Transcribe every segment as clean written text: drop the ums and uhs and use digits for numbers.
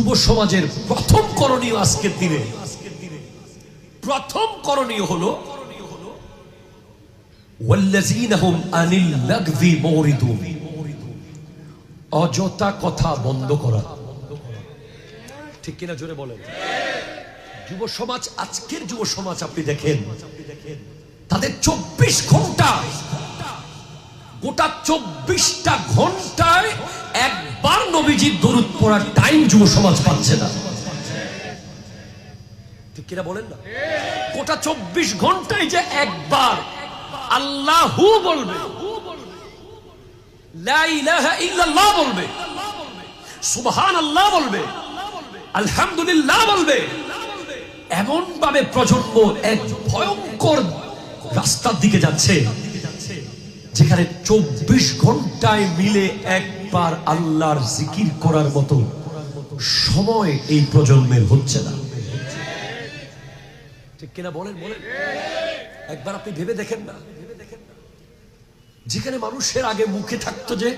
যুব সমাজের প্রথম করণীয় আজকের দিনে প্রথম করণীয় হলো ওয়াল্লাযীনা হুম আনিল লাগযি মুরিদুন, অযথা কথা বন্ধ করা। ঠিক কিনা জোরে বলেন। যুব সমাজ, আজকের যুব সমাজ আপনি দেখেন, তাদের 24 ঘন্টা, গোটা 24টা ঘন্টায় একবার নবীজির দরুদ পড়ার টাইম যুব সমাজ পাচ্ছে না। ঠিক কিনা বলেন না? গোটা 24 ঘন্টায় যে একবার আল্লাহু বলবে, লা ইলাহা ইল্লাল্লাহ বলবে, সুবহানাল্লাহ বলবে, আলহামদুলিল্লাহ বলবে, এমন ভাবে প্রজন্ম এক ভয়ঙ্কর রাস্তার দিকে যাচ্ছে যেখানে 24 ঘন্টায় মিলে একবার আল্লাহর জিকির করার মতো সময় এই প্রজন্মের হচ্ছে না। ঠিক কিনা বলেন? বলেন। একবার আপনি ভেবে দেখেন না, যেখানে মানুষের আগে মুখে থাকতো যে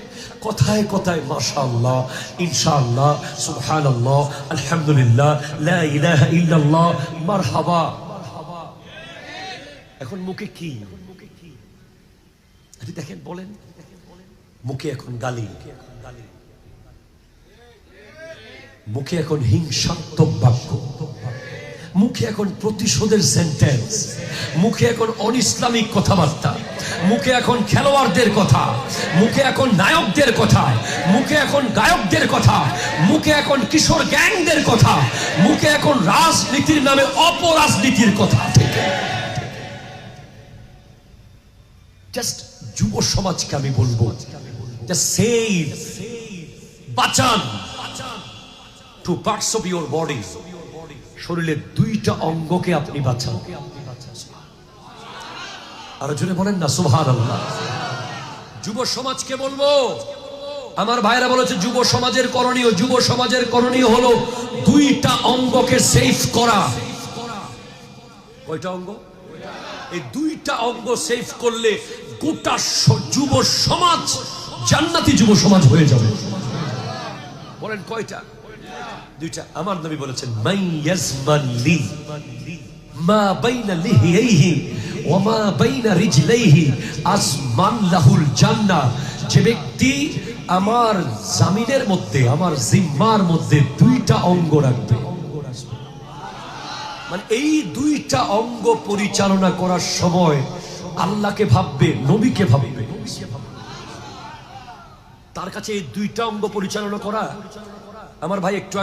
কথায় কথায় মাশাআল্লাহ, ইনশাআল্লাহ, সুবহানাল্লাহ, আলহামদুলিল্লাহ, লা ইলাহা ইল্লাল্লাহ, মারহাবা, এখন মুখে কি? আপনি দেখেন, বলেন, মুখে এখন গালি, মুখে এখন হিংসাত্মক বাক্য, মুখে এখন প্রতিশোধের সেন্টেন্স, মুখে এখন অনইসলামিক কথাবার্তা, মুখে এখন খেলোয়াড়দের কথা, মুখে এখন নায়কদের কথা, মুখে এখন গায়কদের কথা, মুখে এখন কিশোর গ্যাংদের কথা, মুখে এখন রাজনীতির নামে অপরাজনীতির কথা। জাস্ট যুব সমাজকে আমি বলবো, বাঁচান two parts of your body, শরীরের 2টা অঙ্গকে আপনি বাঁচান। আর জোরে বলেন না সুবহানাল্লাহ। যুব সমাজকে বলবো, আমার ভাইরা বলেছে যুব সমাজের করণীয়, যুব সমাজের করণীয় হলো 2টা অঙ্গকে সেভ করা। কয়টা অঙ্গ? এই 2টা অঙ্গ সেভ করলে গোটা যুব সমাজ জান্নাতি যুব সমাজ হয়ে যাবে। বলেন কয়টা? 2টা। আমার নবী বলেছেন, মান ইয়াজমান লি মা বাইনা লিহিয়াইহি ওয়া মা বাইনা রিজলাইহি আসমান লাহুল জান্নাহ। যে ব্যক্তি আমার জামিনের মধ্যে, আমার জিম্মার মধ্যে 2টা অঙ্গ রাখবে, মানে এই 2টা অঙ্গ পরিচালনা করার সময় আল্লাহকে ভাববে, নবীকে ভাববে, তার কাছে এই 2টা অঙ্গ পরিচালনা করা। আমার ভাই একটু